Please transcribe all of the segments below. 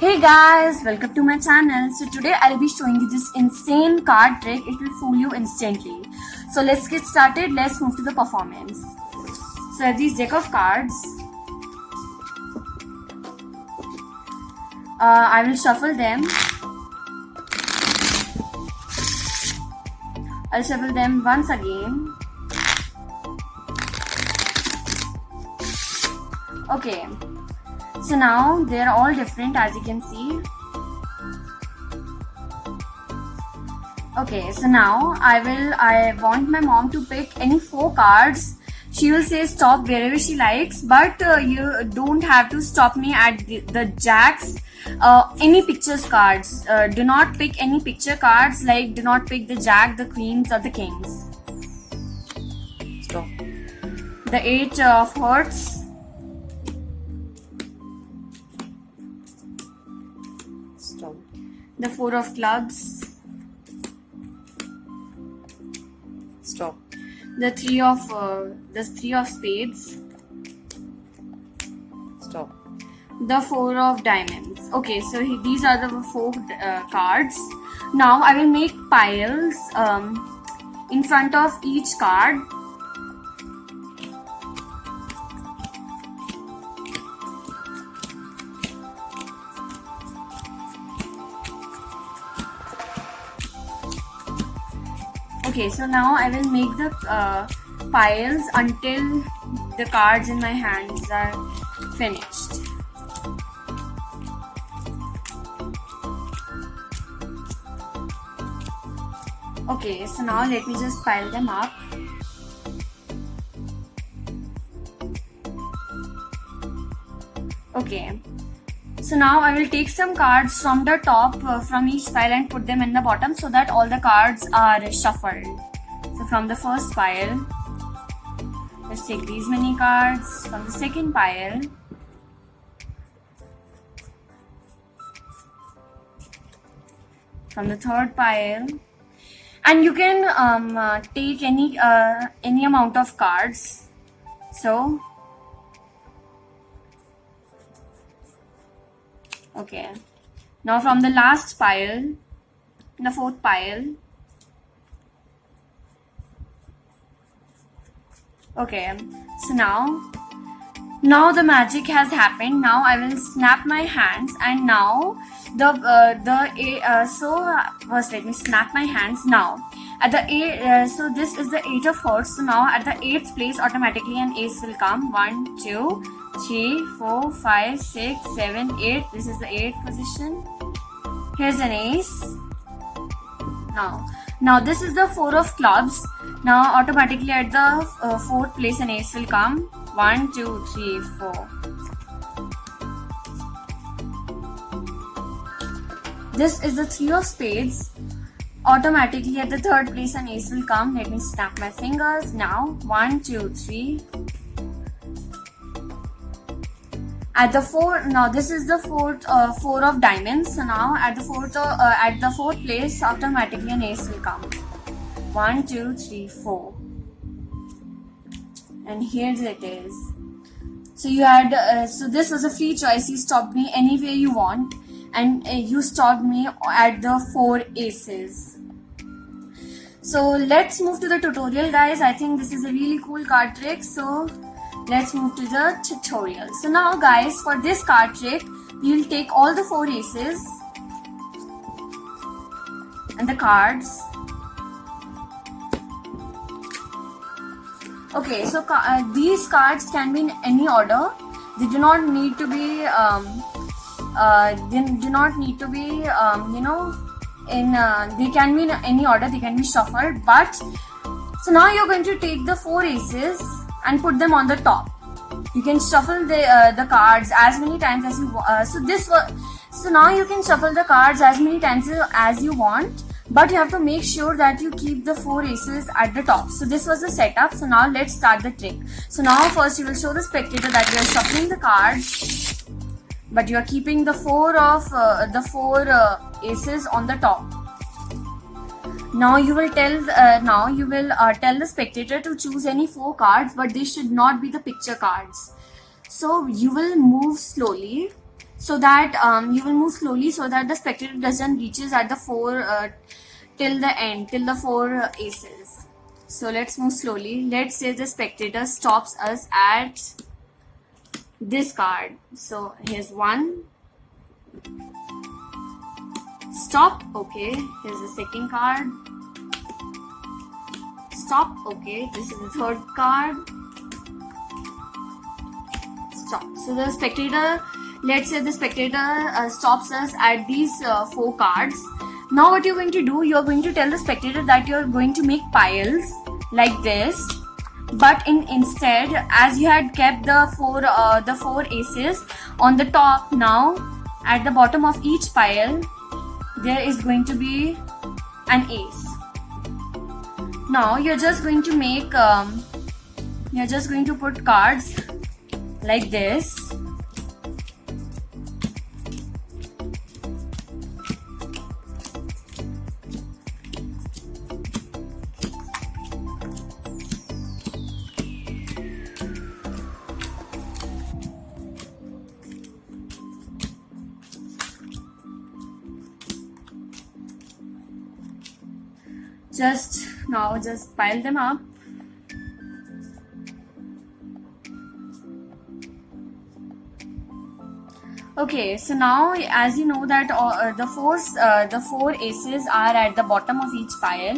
Hey guys, welcome to my channel. So today I'll be showing you this insane card trick. It will fool you instantly. So let's get started. Let's move to the performance. So I have these deck of cards. I will shuffle them. I'll shuffle them once again. Okay. So now they're all different, as you can see. Okay, so now I want my mom to pick any 4 cards. She will say stop wherever she likes, but you don't have to stop me at the jacks. Any pictures cards. Do not pick any picture cards, like do not pick the jack, the queens, or the kings. Stop. The 8 of hearts. Stop. The 4 of clubs. Stop. The 3 of spades. Stop. The 4 of diamonds. Okay, so these are the 4 cards. Now I will make piles in front of each card. Okay, so now I will make the piles until the cards in my hands are finished. Okay, so now let me just pile them up. Okay, so now I will take some cards from the top from each pile and put them in the bottom so that all the cards are shuffled. So from the first pile, let's take these many cards. From the second pile, from the third pile, and you can take any amount of cards. So okay, now from the last pile, the fourth pile. Okay, so now the magic has happened. Now I will snap my hands, and now first let me snap my hands. Now at the 8, so this is the 8 of hearts. So now at the 8th place, automatically an ace will come. 1, 2, 3, 4, 5, 6, 7, 8. This is the 8th position. Here's an ace. Now this is the 4 of clubs. Now automatically at the 4th place an ace will come. 1, 2, 3, 4. This is the 3 of spades. Automatically at the 3rd place an ace will come. Let me snap my fingers. Now 1, 2, 3. At the 4, now this is the 4 of diamonds. So now at the 4th place, automatically an ace will come. 1, 2, 3, 4. And here it is. So you had so this was a free choice. You stopped me anywhere you want, and you stopped me at the 4 aces. So let's move to the tutorial, guys. I think this is a really cool card trick. So let's move to the tutorial. So now, guys, for this card trick, we will take all the 4 aces and the cards. Okay, so these cards can be in any order. They do not need to be they can be in any order. They can be shuffled. But so now you're going to take the 4 aces and put them on the top. You can shuffle the cards as many times as you want. So now you can shuffle the cards as many times as you want, but you have to make sure that you keep the 4 aces at the top. So this was the setup. So now let's start the trick. So now first you will show the spectator that you are shuffling the cards, but you are keeping the 4 aces on the top. Now you will tell the spectator to choose any 4 cards, but they should not be the picture cards. So you will move slowly so that you will move slowly so that the spectator doesn't reaches at the four till the end, till the four aces. So let's move slowly. Let's say the spectator stops us at this card. So here's one. Stop. Okay. Here's the second card. Stop. Okay. This is the third card. Stop. So the spectator, let's say the spectator stops us at these four cards. Now what you're going to do, you're going to tell the spectator that you're going to make piles like this, but instead, as you had kept the four aces on the top, now at the bottom of each pile there is going to be an ace. Now you're just going to make you're just going to put cards like this. Just pile them up. Okay, so now as you know that the four aces are at the bottom of each pile.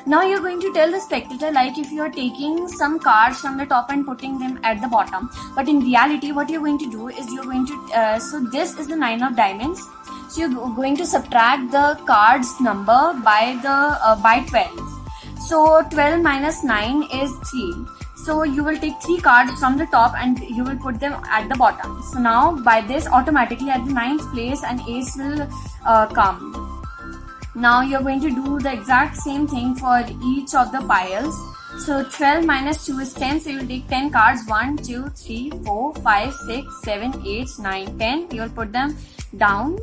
Now you're going to tell the spectator, like if you are taking some cards from the top and putting them at the bottom, but in reality what you're going to do is you're going to so this is the 9 of diamonds, so you're going to subtract the cards number by 12. So 12 minus 9 is 3. So you will take 3 cards from the top and you will put them at the bottom. So now by this, automatically at the 9th place an ace will come. Now you're going to do the exact same thing for each of the piles. So 12 minus 2 is 10. So you will take 10 cards. 1, 2, 3, 4, 5, 6, 7, 8, 9, 10. You will put them down.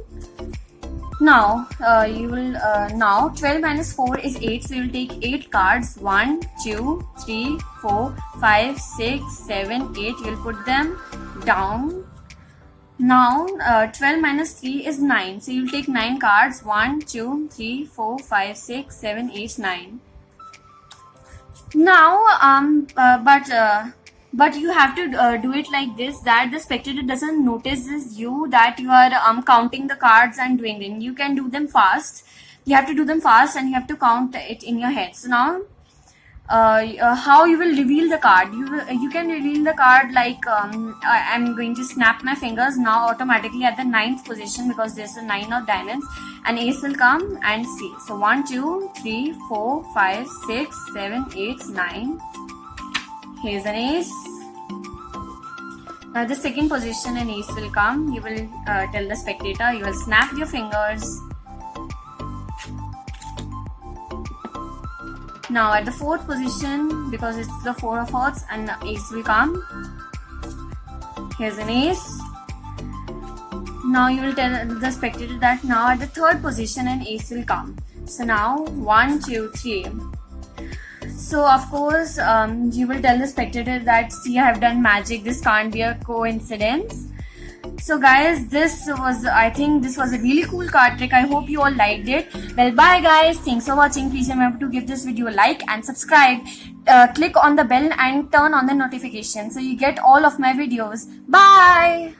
Now you will now 12 minus 4 is 8, so you will take 8 cards. 1, 2, 3, 4, 5, 6, 7, 8. You will put them down. Now 12 minus 3 is 9, so you will take 9 cards. 1, 2, 3, 4, 5, 6, 7, 8, 9. Now but you have to do it like this, that the spectator doesn't notice you that you are counting the cards and doing them. You can do them fast. You have to do them fast and you have to count it in your head. So now how you will reveal the card, you can reveal the card like I'm going to snap my fingers. Now automatically at the 9th position, because there's a 9 of diamonds, an ace will come and see. So 1, 2, 3, 4, 5, 6, 7, 8, 9. Here's an ace. Now the second position, an ace will come. You will tell the spectator, you will snap your fingers. Now at the 4th position, because it's the 4 of hearts, an ace will come. Here's an ace. Now you will tell the spectator that now at the 3rd position, an ace will come. So now 1, 2, 3. So of course you will tell the spectator that, see, I have done magic, this can't be a coincidence. So guys, I think this was a really cool card trick. I hope you all liked it. Well, bye guys, thanks for watching. Please remember to give this video a like and subscribe. Click on the bell and turn on the notification so you get all of my videos. Bye.